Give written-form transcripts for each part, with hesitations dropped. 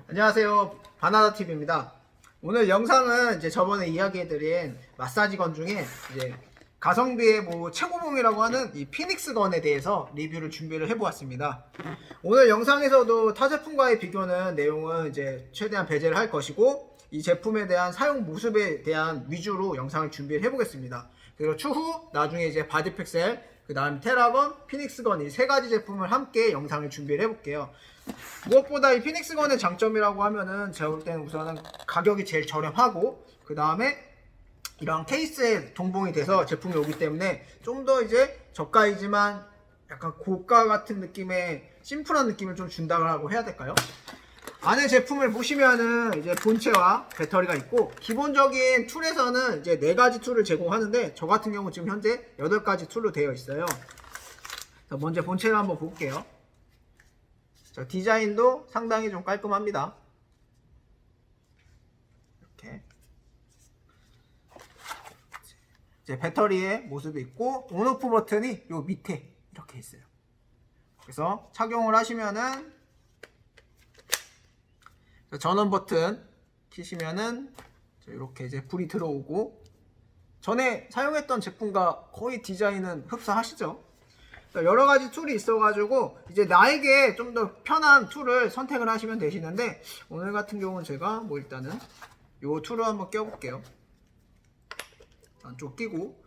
안녕하세요. 바나나TV입니다. 오늘 영상은 이제 저번에 이야기해드린 마사지건 중에 이제 가성비의 뭐 최고봉이라고 하는 이 피닉스건에 대해서 리뷰를 준비를 해보았습니다. 오늘 영상에서도 타 제품과의 비교는 내용은 이제 최대한 배제를 할 것이고 이 제품에 대한 사용 모습에 대한 위주로 영상을 준비를 해보겠습니다. 그리고 추후 나중에 이제 바디픽셀, 그 다음 테라건, 피닉스건 이 세 가지 제품을 함께 영상을 준비를 해볼게요. 무엇보다 이 피닉스건의 장점이라고 하면은 제가 볼 때는 우선은 가격이 제일 저렴하고 그 다음에 이런 케이스에 동봉이 돼서 제품이 오기 때문에 좀 더 이제 저가이지만 약간 고가 같은 느낌의 심플한 느낌을 좀 준다고 해야 될까요? 안에 제품을 보시면은 이제 본체와 배터리가 있고 기본적인 툴에서는 이제 4가지 툴을 제공하는데 저 같은 경우 지금 현재 8가지 툴로 되어 있어요. 자, 먼저 본체를 한번 볼게요. 자, 디자인도 상당히 좀 깔끔합니다. 이렇게 이제 배터리의 모습이 있고 온오프 버튼이 요 밑에 이렇게 있어요. 그래서 착용을 하시면은 전원 버튼 키시면은 이렇게 이제 불이 들어오고 전에 사용했던 제품과 거의 디자인은 흡사하시죠? 여러 가지 툴이 있어가지고 이제 나에게 좀 더 편한 툴을 선택을 하시면 되시는데 오늘 같은 경우는 제가 뭐 일단은 요 툴을 한번 껴볼게요. 안쪽 끼고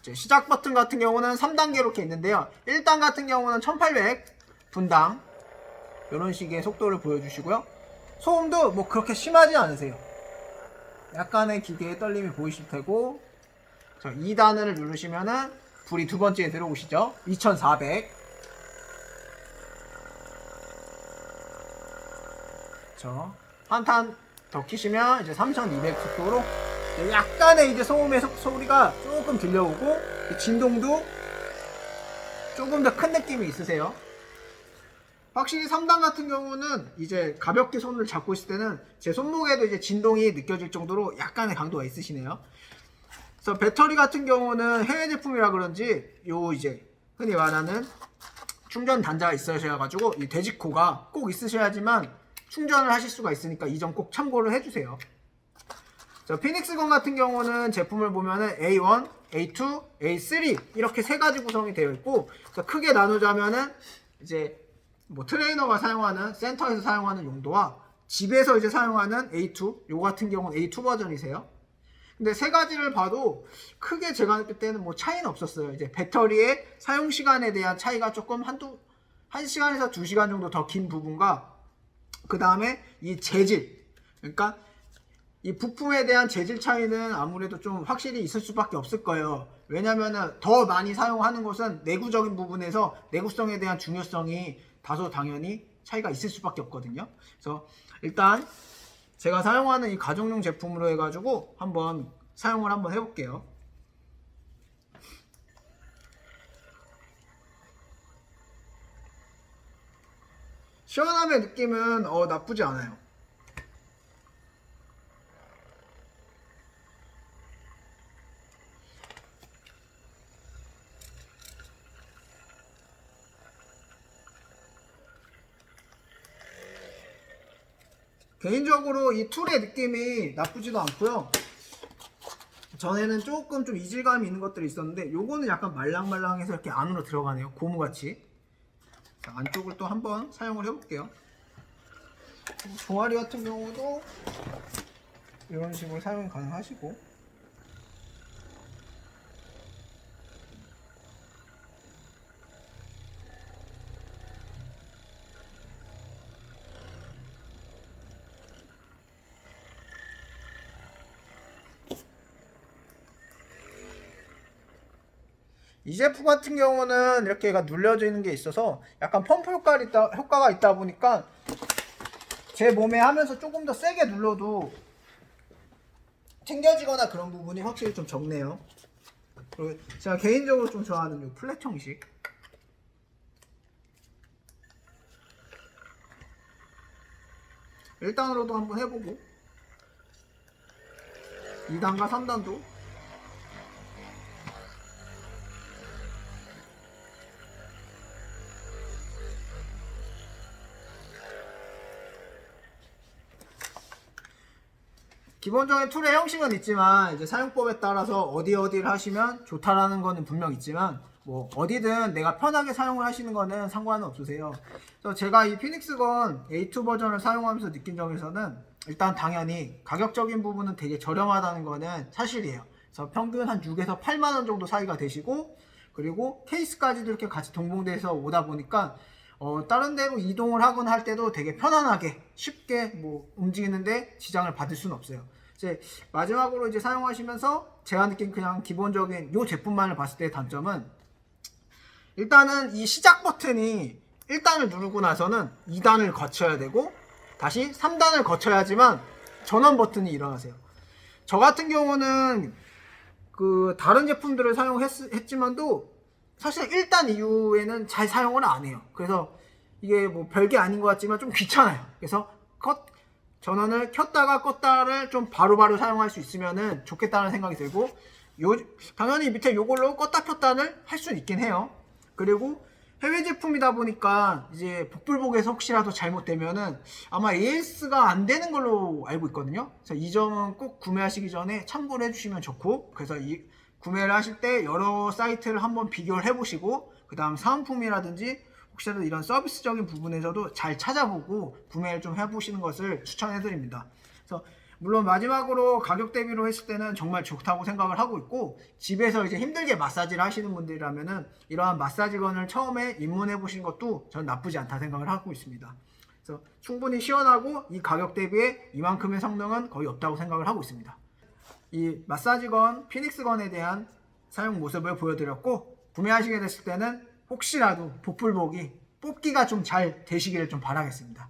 이제 시작 버튼 같은 경우는 3단계 이렇게 있는데요. 1단 같은 경우는 1800 분당 이런 식의 속도를 보여주시고요. 소음도 뭐 그렇게 심하지 않으세요. 약간의 기계의 떨림이 보이실 테고 자, 2단을 누르시면은 불이 두 번째에 들어오시죠. 2400. 한 탄 더 키시면 이제 3200 속도로 약간의 이제 소음의 소리가 조금 들려오고 진동도 조금 더 큰 느낌이 있으세요. 확실히 3단 같은 경우는 이제 가볍게 손을 잡고 있을 때는 제 손목에도 이제 진동이 느껴질 정도로 약간의 강도가 있으시네요. 그래서 배터리 같은 경우는 해외 제품이라 그런지 요 이제 흔히 말하는 충전 단자가 있으셔야 가지고 이 돼지코가 꼭 있으셔야지만 충전을 하실 수가 있으니까 이 점 꼭 참고를 해주세요. 자, 피닉스건 같은 경우는 제품을 보면은 A1, A2, A3 이렇게 세 가지 구성이 되어 있고 크게 나누자면은 이제 뭐 트레이너가 사용하는 센터에서 사용하는 용도와 집에서 이제 사용하는 A2 요 같은 경우는 A2 버전이세요. 근데 세 가지를 봐도 크게 제가 느낄 때는 뭐 차이는 없었어요. 이제 배터리의 사용 시간에 대한 차이가 조금 1시간에서 2시간 정도 더 긴 부분과 그 다음에 이 재질, 그러니까 이 부품에 대한 재질 차이는 아무래도 좀 확실히 있을 수밖에 없을 거예요. 왜냐면은 더 많이 사용하는 것은 내구적인 부분에서 내구성에 대한 중요성이 다소 당연히 차이가 있을 수밖에 없거든요. 그래서 일단 제가 사용하는 이 가정용 제품으로 해가지고 한번 사용을 한번 해볼게요. 시원함의 느낌은 나쁘지 않아요. 개인적으로 이 툴의 느낌이 나쁘지도 않고요. 전에는 조금 좀 이질감이 있는 것들이 있었는데 요거는 약간 말랑말랑해서 이렇게 안으로 들어가네요. 고무같이. 자, 안쪽을 또 한번 사용을 해볼게요. 종아리 같은 경우도 이런 식으로 사용이 가능하시고 이 제품 같은 경우는 이렇게 눌려져 있는 게 있어서 약간 펌프 효과가 있다 보니까 제 몸에 하면서 조금 더 세게 눌러도 튕겨지거나 그런 부분이 확실히 좀 적네요. 그리고 제가 개인적으로 좀 좋아하는 이 플랫 형식 1단으로도 한번 해보고 2단과 3단도 기본적인 툴의 형식은 있지만 이제 사용법에 따라서 어디를 하시면 좋다라는 거는 분명 있지만 뭐 어디든 내가 편하게 사용을 하시는 거는 상관은 없으세요. 그래서 제가 이 피닉스건 A2 버전을 사용하면서 느낀 점에서는 일단 당연히 가격적인 부분은 되게 저렴하다는 거는 사실이에요. 그래서 평균 한 6에서 8만 원 정도 사이가 되시고, 그리고 케이스까지도 이렇게 같이 동봉돼서 오다 보니까 다른 데로 이동을 하거나 할 때도 되게 편안하게 쉽게 뭐 움직이는데 지장을 받을 수는 없어요. 이제 마지막으로 이제 사용하시면서 제가 느낀 그냥 기본적인 이 제품만을 봤을 때의 단점은, 일단은 이 시작 버튼이 1단을 누르고 나서는 2단을 거쳐야 되고 다시 3단을 거쳐야지만 전원 버튼이 일어나세요. 저 같은 경우는 그 다른 제품들을 사용했지만도 사실 1단 이후에는 잘 사용을 안 해요. 그래서 이게 뭐 별게 아닌 것 같지만 좀 귀찮아요. 그래서 전원을 켰다가 껐다를 좀 바로바로 사용할 수 있으면은 좋겠다는 생각이 들고, 당연히 밑에 요걸로 껐다 켰다를 할 수 있긴 해요. 그리고 해외 제품이다 보니까 이제 복불복에서 혹시라도 잘못되면은 아마 AS가 안 되는 걸로 알고 있거든요. 그래서 이 점은 꼭 구매하시기 전에 참고를 해주시면 좋고, 그래서 이 구매를 하실 때 여러 사이트를 한번 비교를 해보시고, 그 다음 사은품이라든지 혹시라도 이런 서비스적인 부분에서도 잘 찾아보고 구매를 좀 해보시는 것을 추천해드립니다. 그래서 물론 마지막으로 가격 대비로 했을 때는 정말 좋다고 생각을 하고 있고, 집에서 이제 힘들게 마사지를 하시는 분들이라면은 이러한 마사지건을 처음에 입문해 보신 것도 전 나쁘지 않다 생각을 하고 있습니다. 그래서 충분히 시원하고 이 가격 대비에 이만큼의 성능은 거의 없다고 생각을 하고 있습니다. 이 마사지건 피닉스건에 대한 사용 모습을 보여드렸고, 구매하시게 됐을 때는 혹시라도 복불복이 뽑기가 좀 잘 되시기를 좀 바라겠습니다.